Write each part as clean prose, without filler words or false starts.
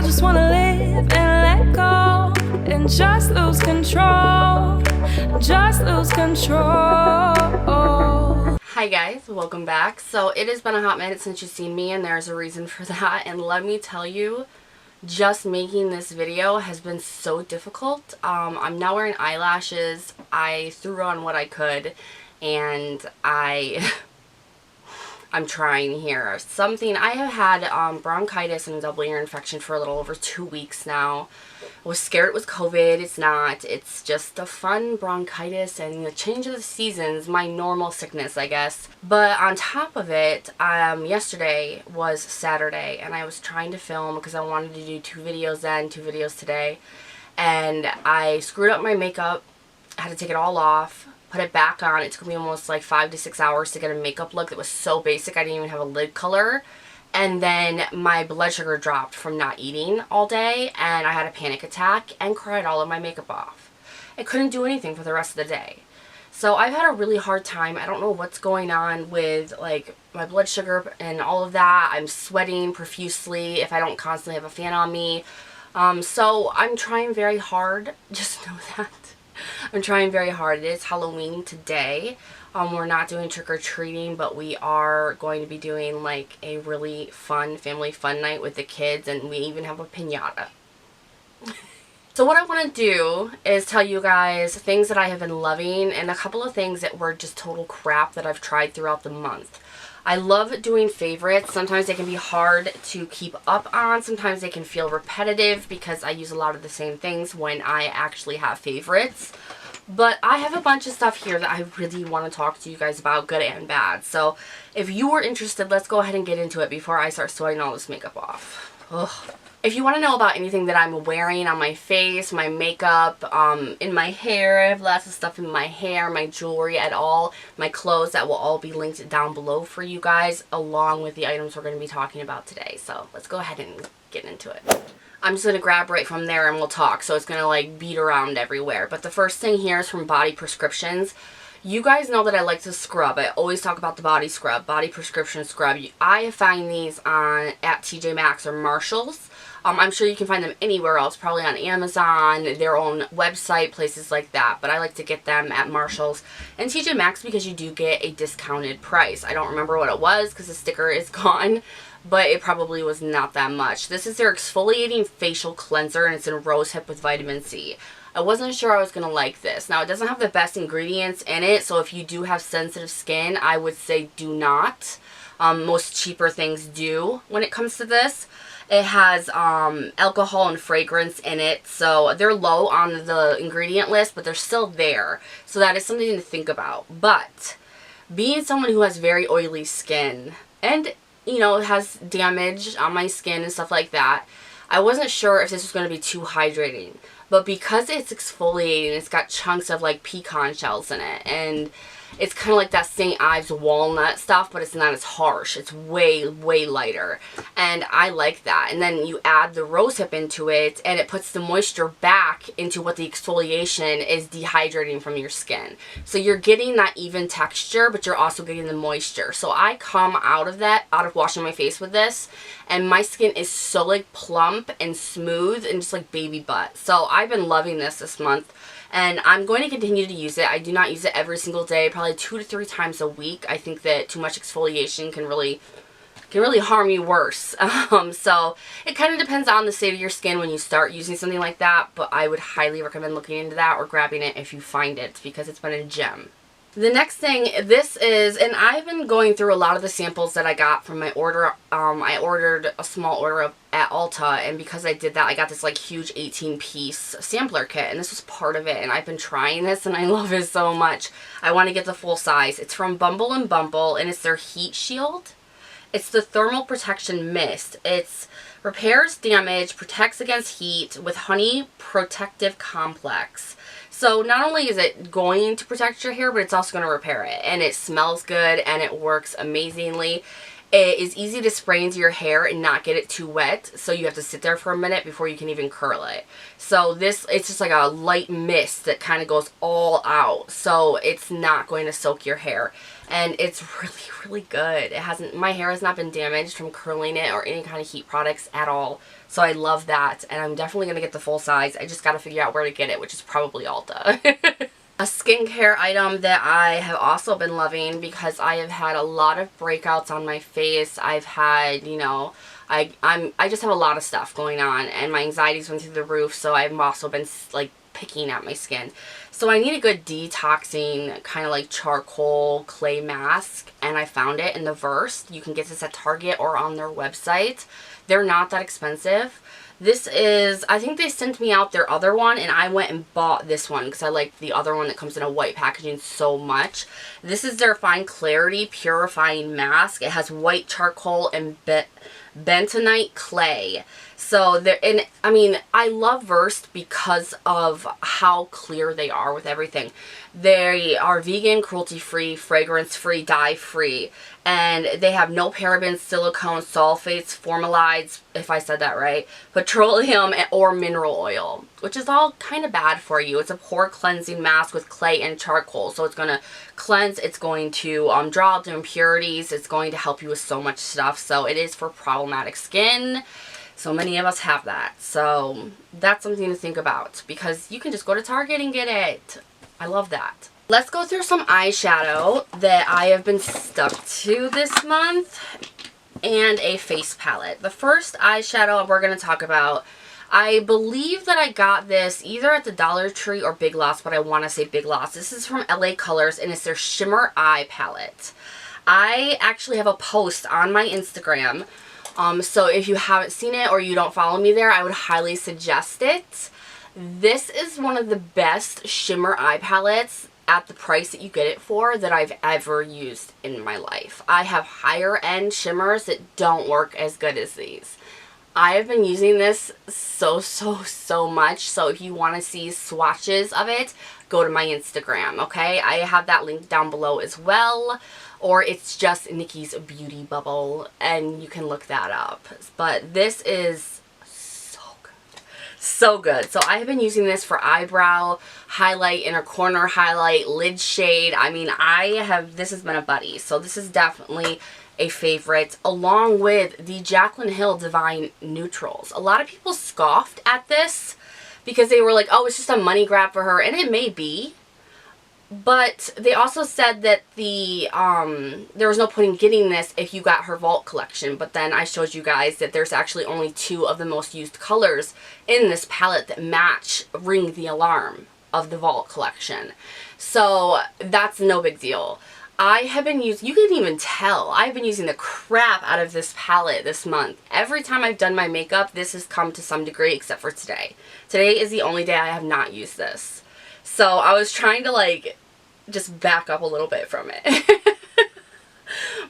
just wanna live and let go and just lose control, just lose control. Hi guys, welcome back. So it has been a hot minute since you've seen me, and there's a reason for that. And let me tell you, just making this video has been so difficult. I'm now wearing eyelashes. I threw on what I could, and I'm trying here. I have had bronchitis and a double ear infection for a little over 2 weeks now. I was scared it was COVID. It's not. It's just a fun bronchitis and the change of the seasons, my normal sickness, I guess. But on top of it, yesterday was Saturday, and I was trying to film because I wanted to do 2 videos then, 2 videos today. And I screwed up my makeup. I had to take it all off, put it back on. It took me almost like 5 to 6 hours to get a makeup look that was so basic I didn't even have a lid color. And then my blood sugar dropped from not eating all day, and I had a panic attack and cried all of my makeup off. I couldn't do anything for the rest of the day. So I've had a really hard time. I don't know what's going on with like my blood sugar and all of that. I'm sweating profusely if I don't constantly have a fan on me. So I'm trying very hard. Just know that. I'm trying very hard. It is Halloween today. We're not doing trick-or-treating, but we are going to be doing like a really fun family fun night with the kids, and we even have a piñata. So what I want to do is tell you guys things that I have been loving and a couple of things that were just total crap that I've tried throughout the month. I love doing favorites. Sometimes they can be hard to keep up on. Sometimes they can feel repetitive because I use a lot of the same things when I actually have favorites. But I have a bunch of stuff here that I really want to talk to you guys about, good and bad. So if you are interested, let's go ahead and get into it before I start sweating all this makeup off. Ugh. If you want to know about anything that I'm wearing on my face, my makeup, in my hair, I have lots of stuff in my hair, my jewelry at all, my clothes, that will all be linked down below for you guys, along with the items we're going to be talking about today. So let's go ahead and get into it. I'm just going to grab right from there and we'll talk, so it's going to like beat around everywhere. But the first thing here is from Body Prescriptions. You guys know that I like to scrub. I always talk about the body scrub, Body Prescription scrub. I find these at Tjmaxx or Marshalls. I'm sure you can find them anywhere else, probably on Amazon, their own website, places like that. But I like to get them at Marshalls and Tjmaxx because you do get a discounted price. I don't remember what it was because the sticker is gone, but it probably was not that much. This is their exfoliating facial cleanser, and it's in rosehip with vitamin C. I wasn't sure I was going to like this. Now, it doesn't have the best ingredients in it, so if you do have sensitive skin, I would say do not. Most cheaper things do when it comes to this. It has alcohol and fragrance in it, so they're low on the ingredient list, but they're still there. So that is something to think about. But being someone who has very oily skin and, you know, has damage on my skin and stuff like that, I wasn't sure if this was going to be too hydrating. But because it's exfoliating, it's got chunks of like pecan shells in it, and it's kind of like that St. Ives walnut stuff, but it's not as harsh. It's way, way lighter. And I like that. And then you add the rosehip into it, and it puts the moisture back into what the exfoliation is dehydrating from your skin. So you're getting that even texture, but you're also getting the moisture. So I come out of washing my face with this, and my skin is so like plump and smooth and just like baby butt. So I've been loving this month. And I'm going to continue to use it. I do not use it every single day, probably 2 to 3 times a week. I think that too much exfoliation can really harm you worse. So it kind of depends on the state of your skin when you start using something like that. But I would highly recommend looking into that or grabbing it if you find it, because it's been a gem. The next thing, this is, and I've been going through a lot of the samples that I got from my order. I ordered a small order at Ulta, and because I did that, I got this like huge 18-piece sampler kit, and this was part of it, and I've been trying this, and I love it so much. I want to get the full size. It's from Bumble and Bumble, and it's their Heat Shield. It's the Thermal Protection Mist. It's repairs damage, protects against heat with honey protective complex. So not only is it going to protect your hair, but it's also going to repair it. And it smells good and it works amazingly. It is easy to spray into your hair and not get it too wet, so you have to sit there for a minute before you can even curl it. So this, it's just like a light mist that kind of goes all out, so it's not going to soak your hair. And it's really, really good. It hasn't, my hair has not been damaged from curling it or any kind of heat products at all. So I love that, and I'm definitely going to get the full size. I just got to figure out where to get it, which is probably Ulta. A skincare item that I have also been loving because I have had a lot of breakouts on my face. I've had, you know, I just have a lot of stuff going on, and my anxiety's went through the roof, so I've also been like picking at my skin. So I need a good detoxing kind of like charcoal clay mask, and I found it in the Versed. You can get this at Target or on their website. They're not that expensive. This is, I think they sent me out their other one, and I went and bought this one because I like the other one that comes in a white packaging so much. This is their Fine Clarity Purifying Mask. It has white charcoal and bentonite clay. So they're, and I mean, I love Versed because of how clear they are with everything. They are vegan, cruelty-free, fragrance-free, dye-free, and they have no parabens, silicones, sulfates, formalides, if I said that right, petroleum or mineral oil, which is all kind of bad for you. It's a pore cleansing mask with clay and charcoal, so it's going to cleanse, it's going to draw out the impurities, it's going to help you with so much stuff. So it is for problematic skin. So many of us have that. So that's something to think about because you can just go to Target and get it. I love that. Let's go through some eyeshadow that I have been stuck to this month and a face palette. The first eyeshadow we're going to talk about, I believe that I got this either at the Dollar Tree or Big Lots, but I want to say Big Lots. This is from LA Colors, and it's their Shimmer Eye Palette. I actually have a post on my Instagram. So if you haven't seen it or you don't follow me there, I would highly suggest it. This is one of the best shimmer eye palettes at the price that you get it for that I've ever used in my life. I have higher end shimmers that don't work as good as these. I have been using this so much. So if you want to see swatches of it, go to my Instagram, okay? I have that link down below as well. Or it's just Niki's Beauty Bubble, and you can look that up. But this is so good. So good. So I have been using this for eyebrow highlight, inner corner highlight, lid shade. I mean, this has been a buddy. So this is definitely a favorite, along with the Jaclyn Hill Devine Nuetrals. A lot of people scoffed at this because they were like, oh, it's just a money grab for her, and it may be. But they also said that there was no point in getting this if you got her Vault collection. But then I showed you guys that there's actually only 2 of the most used colors in this palette that match Ring the Alarm of the Vault collection. So that's no big deal. I have been using, you can even tell, I've been using the crap out of this palette this month. Every time I've done my makeup, this has come to some degree except for today. Today is the only day I have not used this. So I was trying to like just back up a little bit from it.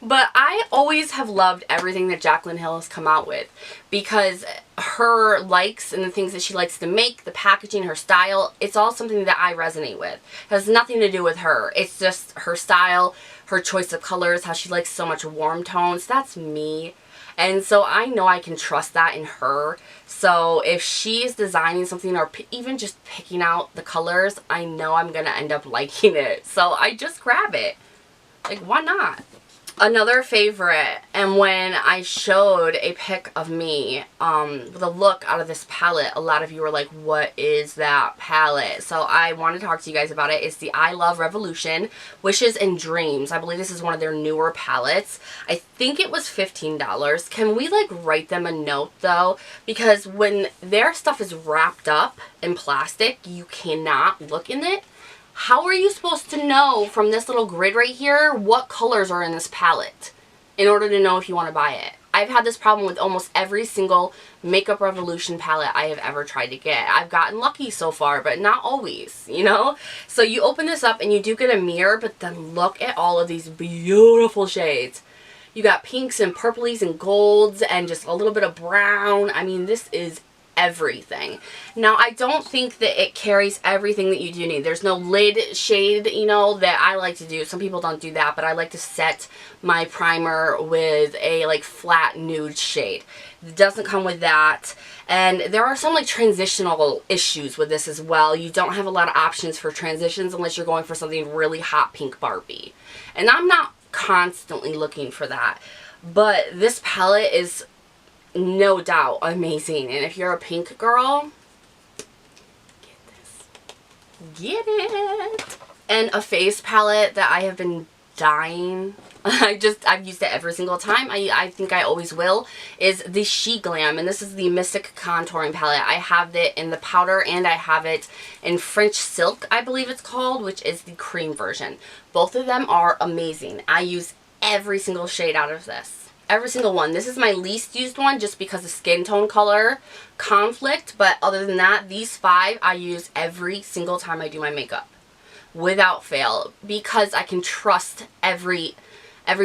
But I always have loved everything that Jaclyn Hill has come out with because her likes and the things that she likes to make, the packaging, her style, it's all something that I resonate with. It has nothing to do with her. It's just her style, her choice of colors, how she likes so much warm tones. That's me. And so I know I can trust that in her. So if she is designing something or even just picking out the colors, I know I'm going to end up liking it. So I just grab it. Like, why not? Another favorite, and when I showed a pic of me with a look out of this palette, a lot of you were like, what is that palette? So I want to talk to you guys about it. It's the I Love Revolution Wishes and Dreams. I believe this is one of their newer palettes. I think it was $15. Can we like write them a note though? Because when their stuff is wrapped up in plastic, you cannot look in it. How are you supposed to know from this little grid right here what colors are in this palette in order to know if you want to buy it? I've had this problem with almost every single Makeup Revolution palette I have ever tried to get. I've gotten lucky so far, but not always, you know? So you open this up and you do get a mirror, but then look at all of these beautiful shades. You got pinks and purplies and golds and just a little bit of brown. I mean, this is everything. Now, I don't think that it carries everything that you do need. There's no lid shade, you know, that I like to do. Some people don't do that, but I like to set my primer with a like flat nude shade. It doesn't come with that. And there are some like transitional issues with this as well. You don't have a lot of options for transitions unless you're going for something really hot pink Barbie. And I'm not constantly looking for that. But this palette is no doubt amazing. And if you're a pink girl, get this. Get it. And a face palette that I have been dying. I've used it every single time. I think I always will. Is the SheGLAM. And this is the Mystic Contouring Palette. I have it in the powder and I have it in French Silk, I believe it's called, which is the cream version. Both of them are amazing. I use every single shade out of this. Every single one. This is my least used one just because of skin tone color conflict. But other than that, these 5 I use every single time I do my makeup. Without fail. Because I can trust every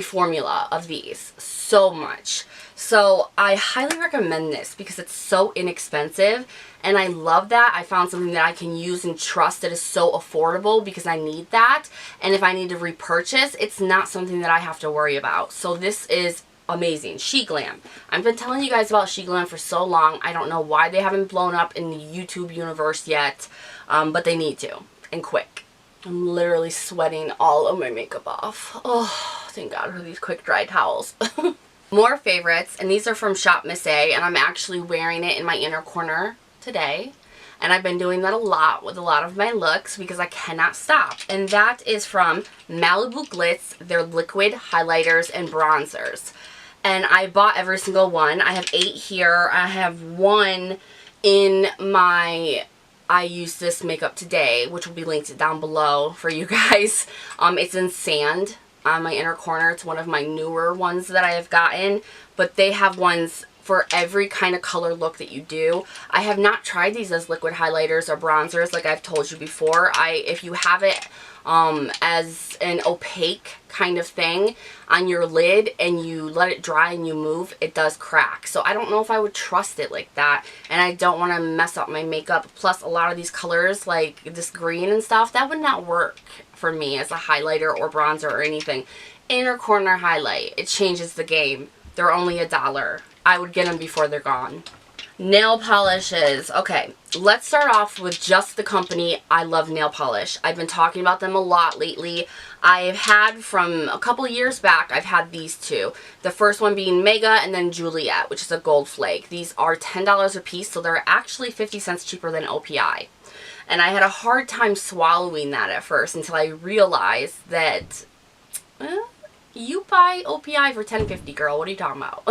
formula of these so much. So I highly recommend this because it's so inexpensive. And I love that. I found something that I can use and trust that is so affordable because I need that. And if I need to repurchase, it's not something that I have to worry about. So this is amazing. SheGLAM. I've been telling you guys about SheGLAM for so long. I don't know why they haven't blown up in the YouTube universe yet, but they need to, and quick. I'm literally sweating all of my makeup off. Oh, thank God for these quick dry towels. More favorites, and these are from Shop Miss A, and I'm actually wearing it in my inner corner today. And I've been doing that a lot with a lot of my looks because I cannot stop. And that is from Malibu Glitz, their liquid highlighters and bronzers. And I bought every single one. I have 8 here. I have 1 in my I Use This Makeup Today, which will be linked down below for you guys. It's in Sand on my inner corner. It's one of my newer ones that I have gotten. But they have ones for every kind of color look that you do. I have not tried these as liquid highlighters or bronzers like I've told you before. If you have it as an opaque kind of thing on your lid and you let it dry and you move, it does crack. So I don't know if I would trust it like that, and I don't want to mess up my makeup. Plus a lot of these colors like this green and stuff, that would not work for me as a highlighter or bronzer or anything. Inner corner highlight, it changes the game. They're only $1. I would get them before they're gone. Nail polishes. Okay, let's start off with just the company I Love Nail Polish. I've been talking about them a lot lately. I've had from a couple years back, I've had these 2. The first one being Mega and then Juliet, which is a gold flake. These are $10 a piece, so they're actually 50 cents cheaper than OPI. And I had a hard time swallowing that at first until I realized that you buy OPI for $10.50, girl. What are you talking about?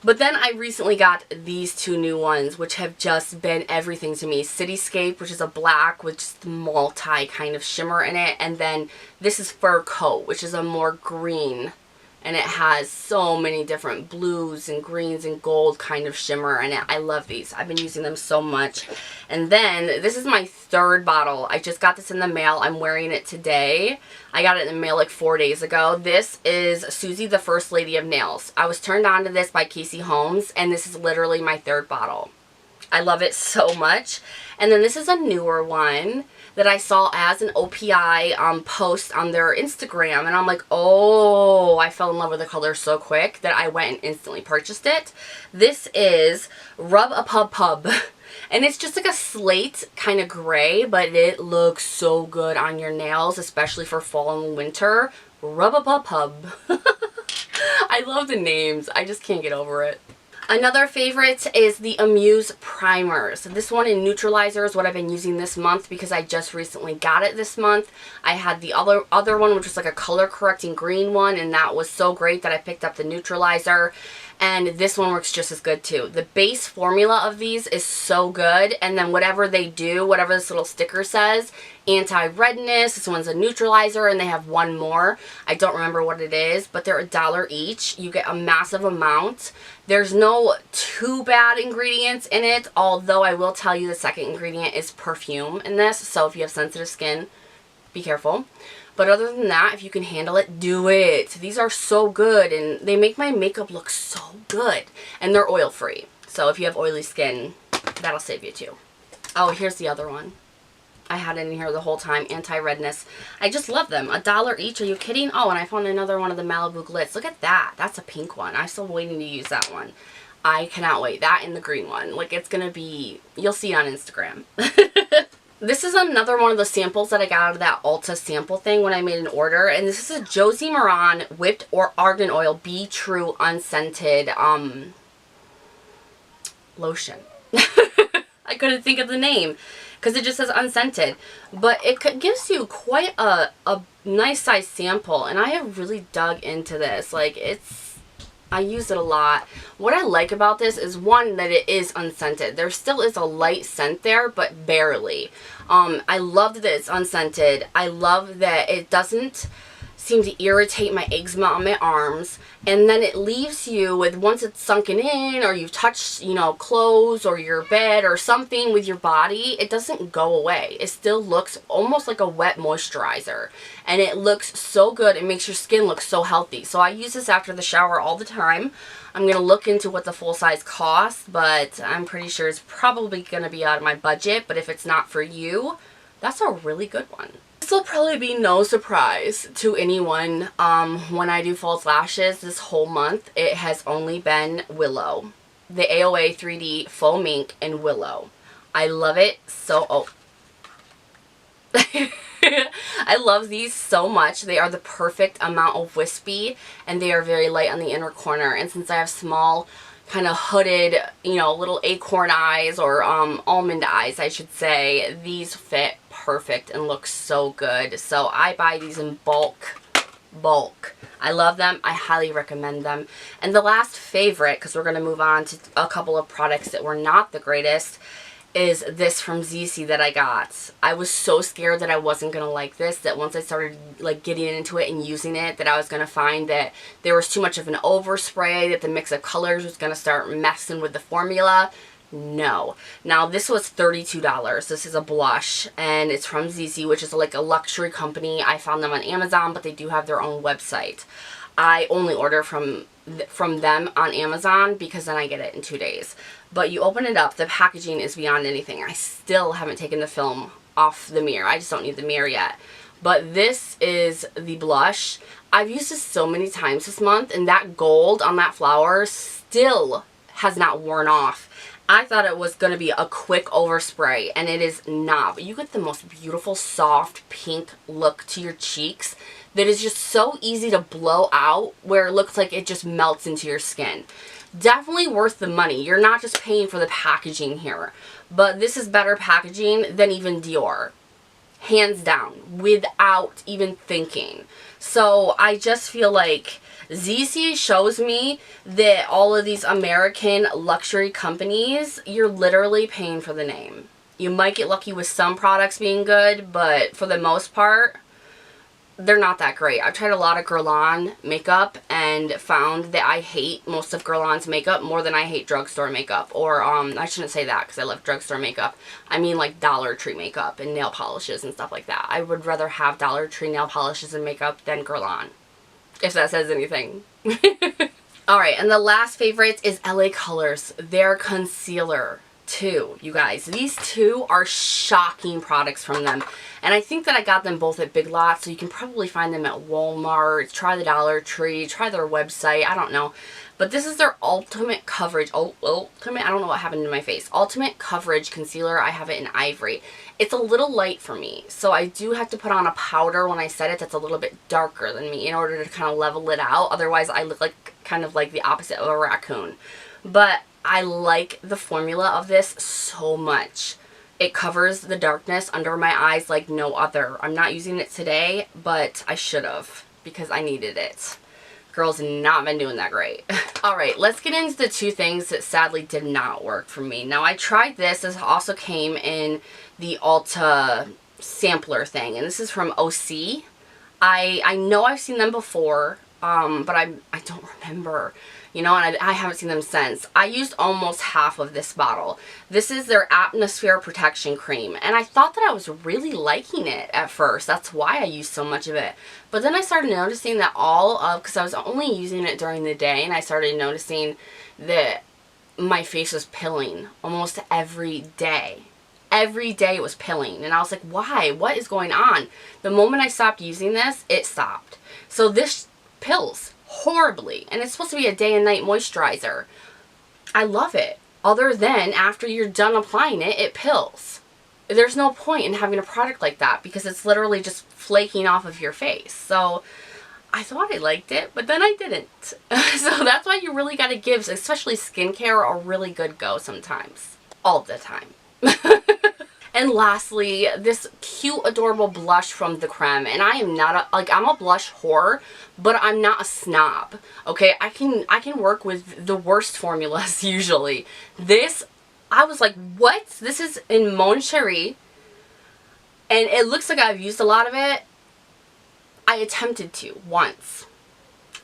But then I recently got these 2 new ones, which have just been everything to me. Cityscape, which is a black with just multi kind of shimmer in it. And then this is Fur Coat, which is a more green. And it has so many different blues and greens and gold kind of shimmer in it. I love these. I've been using them so much. And then this is my 3rd bottle. I just got this in the mail. I'm wearing it today. I got it in the mail like 4 days ago. This is Suzi, the First Lady of Nails. I was turned on to this by Casey Holmes, and this is literally my 3rd bottle. I love it so much. And then this is a newer one that I saw as an OPI post on their Instagram, and I'm like, oh, I fell in love with the color so quick that I went and instantly purchased it. This is Rub a Pub Pub, and it's just like a slate kind of gray, but it looks so good on your nails, especially for fall and winter. Rub a Pub Pub. I love the names. I just can't get over it. Another favorite is the Amuse Primers. This one in Neutralizer is what I've been using this month because I just recently got it this month. I had the other one, which was like a color correcting green one, and that was so great that I picked up the Neutralizer. And this one works just as good too. The base formula of these is so good, and then whatever they do, whatever this little sticker says, anti-redness, this one's a neutralizer, and they have one more. I don't remember what it is, but they're $1 each. You get a massive amount. There's no too bad ingredients in it, although I will tell you the second ingredient is perfume in this, so if you have sensitive skin, be careful. But other than that, if you can handle it, do it. These are so good, and they make my makeup look so good. And they're oil-free. So if you have oily skin, That'll save you too. Oh, here's the other one. I had it in here the whole time. Anti-redness. I just love them. $1 each. Are you kidding? Oh, and I found another one of the Malibu Glitz. Look at that. That's a pink one. I'm still waiting to use that one. I cannot wait. That and the green one. Like, it's going to be... You'll see it on Instagram. This is another one of the samples that I got out of that Ulta sample thing when I made an order. And this is a Josie Maran Whipped or Argan Oil Be True Unscented lotion. I couldn't think of the name because it just says unscented. But it gives you quite a nice size sample. And I have really dug into this. Like, I use it a lot. What I like about this is, one, that it is unscented. There still is a light scent there, but barely. I love that it's unscented. I love that it doesn't seem to irritate my eczema on my arms. And then it leaves you with, once it's sunken in or you've touched, you know, clothes or your bed or something with your body, it doesn't go away. It still looks almost like a wet moisturizer. And it looks so good. It makes your skin look so healthy. So I use this after the shower all the time. I'm going to look into what the full size costs, but I'm pretty sure it's probably going to be out of my budget. But if it's not for you, that's a really good one. This will probably be no surprise to anyone when I do false lashes this whole month. It has only been Willow. The AOA 3D Faux Mink and Willow. I love it so... Oh. I love these so much. They are the perfect amount of wispy and they are very light on the inner corner. And since I have small, kind of hooded, you know, little acorn eyes or almond eyes, I should say, these fit perfect and look so good. So I buy these in bulk. I love them. I highly recommend them. And the last favorite, because we're going to move on to a couple of products that were not the greatest, is this from Suzi that I got. I was so scared that I wasn't going to like this, that once I started like getting into it and using it, that I was going to find that there was too much of an overspray, that the mix of colors was going to start messing with the formula. No. Now this was $32. This is a blush and it's from Suzi, which is like a luxury company. I found them on Amazon, but they do have their own website. I only order from them on Amazon because then I get it in 2 days. But you open it up, the packaging is beyond anything. I still haven't taken the film off the mirror. I just don't need the mirror yet. But this is the blush. I've used this so many times this month, and that gold on that flower still has not worn off. I thought it was going to be a quick overspray, and it is not. But you get the most beautiful, soft, pink look to your cheeks that is just so easy to blow out, where it looks like it just melts into your skin. Definitely worth the money. You're not just paying for the packaging here. But this is better packaging than even Dior. Hands down. Without even thinking. So I just feel like Suzi shows me that all of these American luxury companies, you're literally paying for the name. You might get lucky with some products being good, but for the most part, they're not that great. I've tried a lot of Guerlain makeup and found that I hate most of Guerlain's makeup more than I hate drugstore makeup. Or, I shouldn't say that because I love drugstore makeup. I mean like Dollar Tree makeup and nail polishes and stuff like that. I would rather have Dollar Tree nail polishes and makeup than Guerlain, if that says anything. Alright, and the last favorite is LA Colors. Their concealer. You guys, these two are shocking products from them, and I think that I got them both at Big Lots, so you can probably find them at Walmart. Try the Dollar Tree, try their website, I don't know, but this is their ultimate coverage. Ultimate, I don't know what happened to my face. Ultimate coverage concealer. I have it in Ivory. It's a little light for me, so I do have to put on a powder when I set it that's a little bit darker than me in order to kind of level it out. Otherwise I look like kind of like the opposite of a raccoon. But I like the formula of this so much. It covers the darkness under my eyes like no other. I'm not using it today, but I should have because I needed it. Girl's not been doing that great. Alright, let's get into the two things that sadly did not work for me. Now, I tried this. This also came in the Ulta sampler thing, and this is from OSEA. I know I've seen them before, but I don't remember. You know, and I haven't seen them since. I used almost half of this bottle. This is their Atmosphere Protection Cream. And I thought that I was really liking it at first. That's why I used so much of it. But then I started noticing that because I was only using it during the day, and I started noticing that my face was pilling almost every day. Every day it was pilling. And I was like, why? What is going on? The moment I stopped using this, it stopped. So this pills horribly. And it's supposed to be a day and night moisturizer. I love it. Other than after you're done applying it, it pills. There's no point in having a product like that because it's literally just flaking off of your face. So I thought I liked it, but then I didn't. So that's why you really got to give, especially skincare, a really good go sometimes. All the time. And lastly, this cute, adorable blush from the Creme. And I am not I'm a blush whore, but I'm not a snob. Okay, I can work with the worst formulas usually. This, I was like, what? This is in Mon Cheri, and it looks like I've used a lot of it. I attempted to once.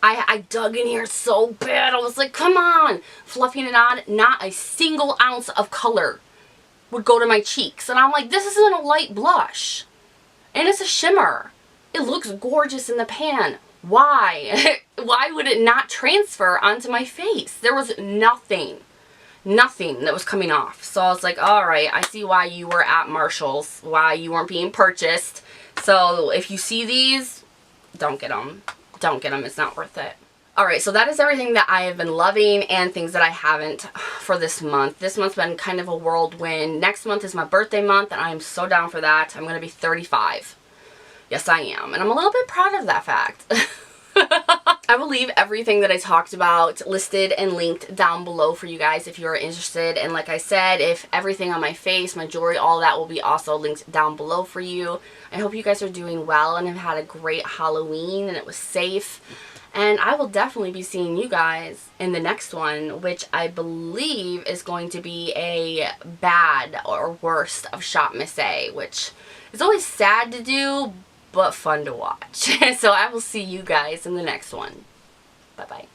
I dug in here so bad. I was like, come on, fluffing it on. Not a single ounce of color would go to my cheeks. And I'm like, this isn't a light blush. And it's a shimmer. It looks gorgeous in the pan. Why? Why would it not transfer onto my face? There was nothing that was coming off. So I was like, alright, I see why you were at Marshall's, why you weren't being purchased. So if you see these, don't get them. Don't get them. It's not worth it. Alright, so that is everything that I have been loving and things that I haven't for this month. This month's been kind of a whirlwind. Next month is my birthday month, and I am so down for that. I'm going to be 35. Yes, I am. And I'm a little bit proud of that fact. I will leave everything that I talked about listed and linked down below for you guys if you're interested. And like I said, if everything on my face, my jewelry, all that will be also linked down below for you. I hope you guys are doing well and have had a great Halloween and it was safe. And I will definitely be seeing you guys in the next one, which I believe is going to be a bad or worst of Shop Miss A, which is always sad to do, but fun to watch. So I will see you guys in the next one. Bye-bye.